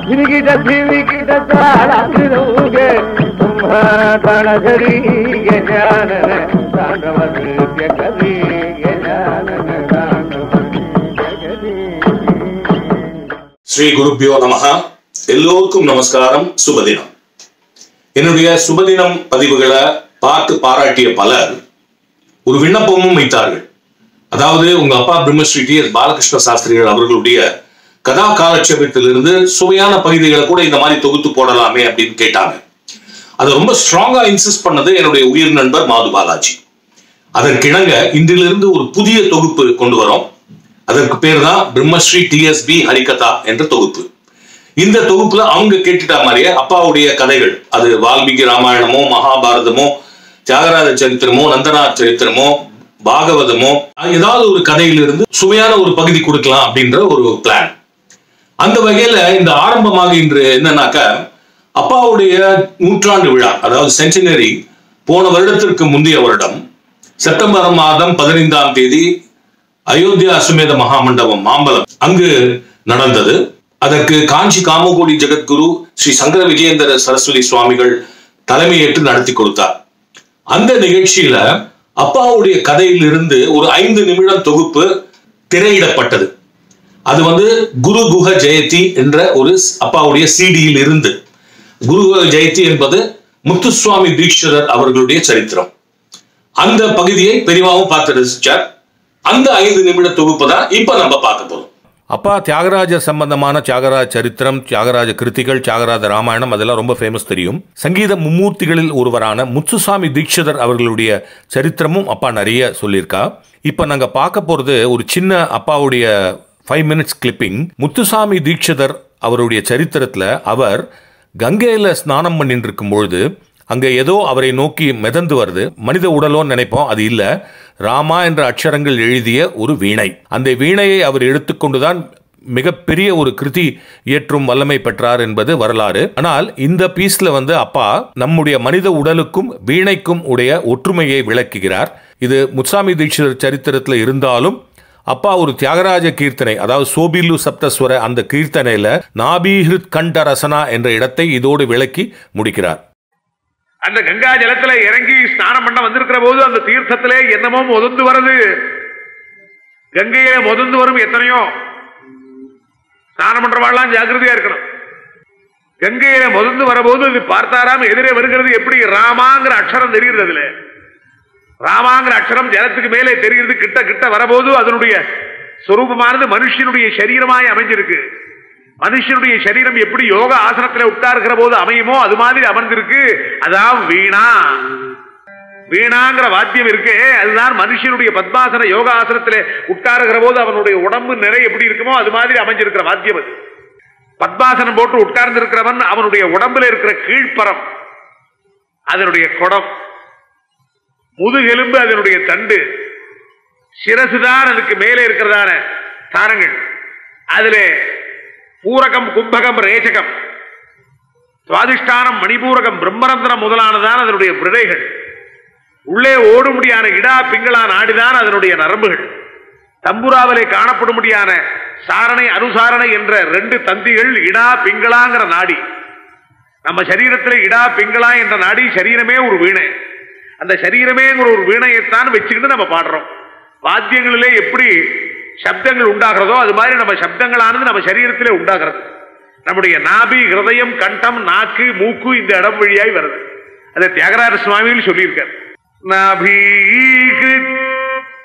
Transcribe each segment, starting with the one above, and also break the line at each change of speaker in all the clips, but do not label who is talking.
ஸ்ரீ குருப்யோ நமஹ. எல்லோருக்கும் நமஸ்காரம். சுபதினம். என்னுடைய சுபதினம் பதிவுகளை பார்த்து பாராட்டிய பலர் ஒரு விண்ணப்பமும் வைத்தார்கள். அதாவது உங்க அப்பா பிரம்மஸ்ரீ டி.எஸ். பாலகிருஷ்ண சாஸ்திரிகள் அவர்களுடைய கதா காலட்சேபத்திலிருந்து சுவையான பகுதிகளை கூட இந்த மாதிரி தொகுத்து போடலாமே அப்படின்னு கேட்டாங்க. அதை ரொம்ப ஸ்ட்ராங்கா இன்சிஸ்ட் பண்ணது என்னுடைய உயிர் நண்பர் மாது பாலாஜி. அதற்கிணங்க இன்றிலிருந்து ஒரு புதிய தொகுப்பு கொண்டு வரோம். அதற்கு பேர் தான் பிரம்மஸ்ரீ டி.எஸ்.பி. ஹரிகதா என்ற தொகுப்பு. இந்த தொகுப்புல அவங்க கேட்டுட்டா மாதிரியே அப்பாவுடைய கதைகள், அது வால்மீகி ராமாயணமோ மகாபாரதமோ தியாகராஜ சரித்திரமோ நந்தனார் சரித்திரமோ பாகவதமோ ஏதாவது ஒரு கதையிலிருந்து சுவையான ஒரு பகுதி கொடுக்கலாம் அப்படின்ற ஒரு பிளான். அந்த வகையில இந்த ஆரம்பமாக இன்று என்னன்னாக்க, அப்பாவுடைய நூற்றாண்டு விழா, அதாவது சென்டினரி, போன வருடத்திற்கு முந்தைய வருடம் செப்டம்பர் மாதம் 15ஆம் தேதி அயோத்தியா அஸ்வமேத மகாமண்டபம் மாம்பலம் அங்கு நடந்தது. அதற்கு காஞ்சி காமகோடி ஜெகத்குரு ஸ்ரீ சங்கர விஜயேந்திர சரஸ்வதி சுவாமிகள் தலைமையேற்று நடத்தி கொடுத்தார். அந்த நிகழ்ச்சியில அப்பாவுடைய கதையிலிருந்து ஒரு 5 நிமிடம் தொகுப்பு திரையிடப்பட்டது. அது குரு குஹ ஜெயதி என்ற ஒரு அப்பாவுடைய சிடியில் இருந்து. குரு குஹ ஜெயதி என்பது முத்துசுவாமி தீட்சிதர் அவர்களுடைய சரித்திரம். அந்த பகுதியை பெரிவாவும் பார்த்து ரசிச்சார். அந்த 5 நிமிட தொகுப்பு தான் இப்ப நம்ம பார்க்க போறோம்.
அப்பா தியாகராஜர் சம்பந்தமான தியாகராஜ சரித்திரம், தியாகராஜ கிருத்திகள், தியாகராஜ ராமாயணம் அதெல்லாம் ரொம்ப ஃபேமஸ் தெரியும். சங்கீத மும்மூர்த்திகளில் ஒருவரான முத்துசுவாமி தீட்சிதர் அவர்களுடைய சரித்திரமும் அப்பா நிறைய சொல்லியிருக்கா. இப்ப நாங்க பார்க்க போறது ஒரு சின்ன அப்பாவுடைய 5 மினிட்ஸ் கிளிப்பிங். முத்துசாமி தீட்சிதர் அவருடைய சரித்திரத்துல அவர் கங்கையில ஸ்நானம் பண்ணிட்டு இருக்கும் பொழுது அங்க ஏதோ அவரை நோக்கி மிதந்து வருது. மனித உடலோன்னு நினைப்போம், அது இல்ல, ராமா என்ற அக்ஷரங்கள் எழுதிய ஒரு வீணை. அந்த வீணையை அவர் எடுத்துக்கொண்டுதான் மிகப்பெரிய ஒரு கிருதி இயற்றும் வல்லமை பெற்றார் என்பது வரலாறு. ஆனால் இந்த பீஸ்ல அப்பா நம்முடைய மனித உடலுக்கும் வீணைக்கும் உடைய ஒற்றுமையை விளக்குகிறார். இது முத்துசாமி தீட்சிதர் சரித்திரத்தில் இருந்தாலும் அப்பா ஒரு தியாகராஜ கீர்த்தனை, அதாவது சோபில்லு சப்தஸ்வர அந்த கீர்த்தனையில நாபீஹிருத் கண்ட ரசனா என்ற இடத்தை இதோடு விளக்கி முடிக்கிறார்.
அந்த கங்கா ஜலத்துல இறங்கி ஸ்நானம் பண்ண வந்திருக்கிற போது அந்த தீர்த்தத்திலே என்னமோ முதந்து வருது. கங்கையில முதந்து வரும் எத்தனையோ. ஸ்நானம் பண்றவாள்லாம் ஜாக்கிரதையா இருக்கணும். கங்கையில முதந்து வரபோது இது பார்த்தாராம் எதிரே வருகிறது. எப்படி? ராமாங்கிற அக்ஷரம் தெரிகிறது. அதுல ராமாங்கிற அக்ஷரம் ஜலத்துக்கு மேலே தெரிகிறது. கிட்ட கிட்ட வரபோது அதனுடைய சொரூபமானது மனுஷனுடைய சரீரமாய் அமைஞ்சிருக்கு. மனுஷனுடைய சரீரம் எப்படி யோக ஆசனத்தில் உட்கார்கிற போது அமையுமோ அது மாதிரி அமர்ந்திருக்கு. அதான் வீணா. வீணாங்கிற வாத்தியம் இருக்கு. அதுதான் மனுஷனுடைய பத்மாசன யோக ஆசனத்தில் உட்காருகிற போது அவனுடைய உடம்பு நிறை எப்படி இருக்குமோ அது மாதிரி அமைஞ்சிருக்கிற வாத்தியம் அது. பத்மாசனம் போட்டு உட்கார்ந்து இருக்கிறவன் அவனுடைய உடம்புல இருக்கிற கீழ்ப்பறம் அதனுடைய குடம், முதுகெலும்பு அதனுடைய தண்டு, சிரசுதான் அதுக்கு மேலே இருக்கிறதான தாரங்கள். அதுல பூரகம், கும்பகம், ரேச்சகம், சுவாதிஷ்டானம், மணிபூரகம், பிரம்மரந்திரம் முதலானதான் அதனுடைய விடைகள். உள்ளே ஓடும்படியான இடா பிங்களா நாடிதான் அதனுடைய நரம்புகள். தம்புராவிலே காணப்படும்படியான சாரணை அனுசாரணை என்ற 2 தந்திகள் இடா பிங்களாங்கிற நாடி. நம்ம சரீரத்தில் இடா பிங்களா என்ற நாடி. சரீரமே ஒரு வீணை. அந்த சரீரமேங்கிற ஒரு வீணையைத்தான் வச்சுக்கிட்டு நம்ம பாடுறோம். வாத்தியங்களிலே எப்படி சப்தங்கள் உண்டாகிறதோ அது மாதிரி நம்ம சப்தங்களானது நம்ம சரீரத்திலே உண்டாகிறது. நம்முடைய நாபி, ஹிருதயம், கண்டம், நாக்கு, மூக்கு இந்த இடம் வழியாய் வருது. அதை தியாகராஜ சுவாமிகள் சொல்லியிருக்கார். நாபி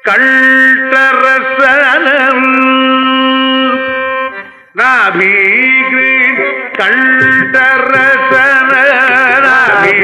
கல்டரசனம், நாபி கல்டரசன, நாபி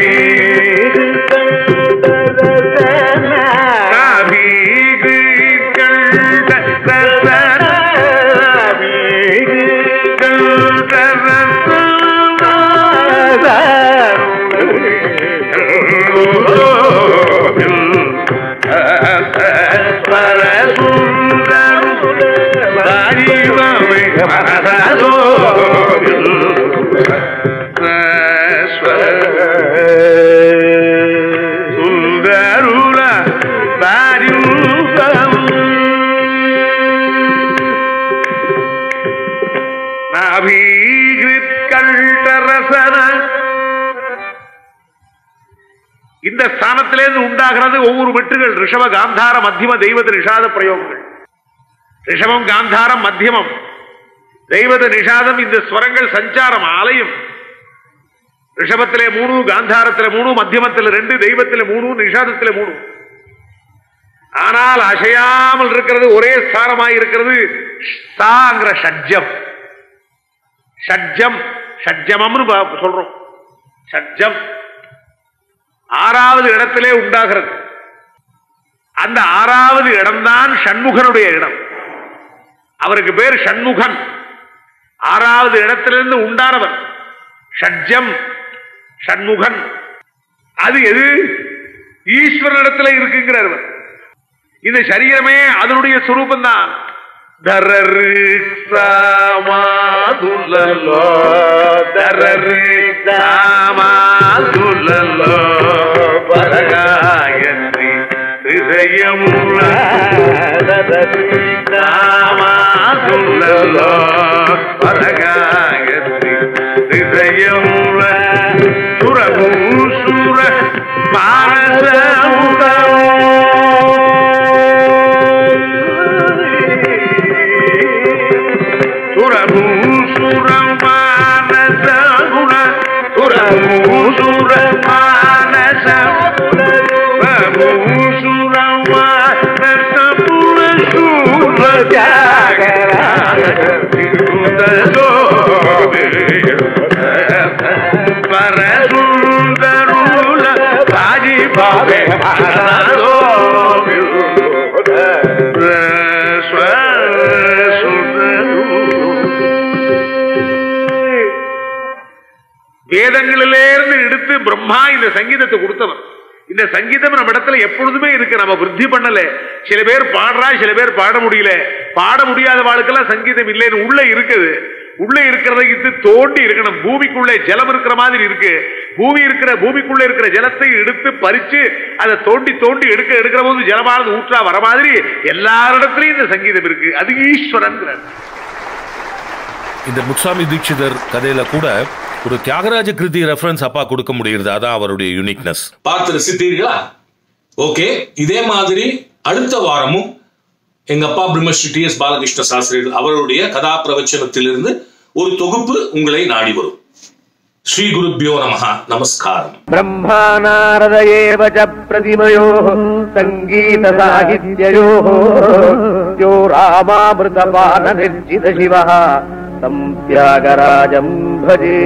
இந்த ஸ்தானத்திலிருந்து உண்டாகிறது ஒவ்வொரு மெட்டுகள். ரிஷப காந்தார மத்தியம தெய்வத நிஷாத பிரயோகங்கள். ரிஷபம் காந்தாரம் மத்தியமம் தெய்வத நிஷாதம். இந்த ஸ்வரங்கள் சஞ்சாரம் ஆலயம். ரிஷபத்திலே 3, காந்தாரத்திலே 3, மத்தியமத்தில் 2, தெய்வத்திலே 3, நிஷாதத்திலே 3. ஆனால் அசையாமல் இருக்கிறது, ஒரே ஸ்தானமாய் இருக்கிறது சாங்கிற ஷட்ஜம். ஷட்ஜம் ஷட்ஜமம்னு சொல்றோம். ஷட்ஜம் 6வது இடத்திலே உண்டாகிறது. அந்த 6வது இடம்தான் ஷண்முகனுடைய இடம். அவருக்கு பேர் ஷண்முகன். 6வது இடத்திலிருந்து உண்டானவர் ஷட்ஜம் ஷண்முகன். அது எது? ஈஸ்வரனிடத்தில் இருக்குங்கிறார். இந்த சரீரமே அதனுடைய சுரூபம் தான். வேதங்களிலிருந்து எடுத்து பிரம்மா இந்த சங்கீதத்தை கொடுத்தவர். இந்த சங்கீதம் நம்ம இடத்துல எப்பொழுதுமே இருக்கு. நம்ம விருத்தி பண்ணல. சில பேர் பாடுறா, சில பேர் பாட முடியல. பாட முடியாத வாழ்க்கெல்லாம் சங்கீதம் இல்லைன்னு உள்ள இருக்குது. உள்ள இருக்கிறதை தோண்டி இருக்கணும். பூமிக்குள்ளே ஜலம் இருக்கிற மாதிரி இருக்கு. பூமிக்குள்ள இருக்கிற ஜலத்தை எடுத்து பறிச்சு அதை தோண்டி தோண்டி எடுக்கிற போது ஜலமானது ஊற்றா வர மாதிரி எல்லாரிடத்திலையும் இந்த சங்கீதம் இருக்கு. அது ஈஸ்வரன்.
இந்த முத்துசாமி தீட்சிதர் கதையில கூட ஒரு தியாகராஜ கிருதி ரெஃபரன்ஸ் அப்பா கொடுக்க முடியுது. அதான் அவருடைய யூனிக்னஸ்.
பார்த்து ரசித்தீர்களா? ஓகே, இதே மாதிரி அடுத்த வாரமும் எங்க அப்பா பிரம்மஸ்ரீ டி.எஸ். பாலகிருஷ்ண சாஸ்திரிகள் அவருடைய கதா பிரவச்சனத்திலிருந்து ஒரு தொகுப்பு உங்களை நாடி வரும். ஸ்ரீ குருப்யோ நமஹ. நமஸ்காரம்.
பிரம்மா நாரத ஏவ ச பிரதிமயோ சங்கீத சாகித்யயோ யோ ராமாமிருதபான நிர்ஜித சிவः தம் தியாகராஜம் பஜே.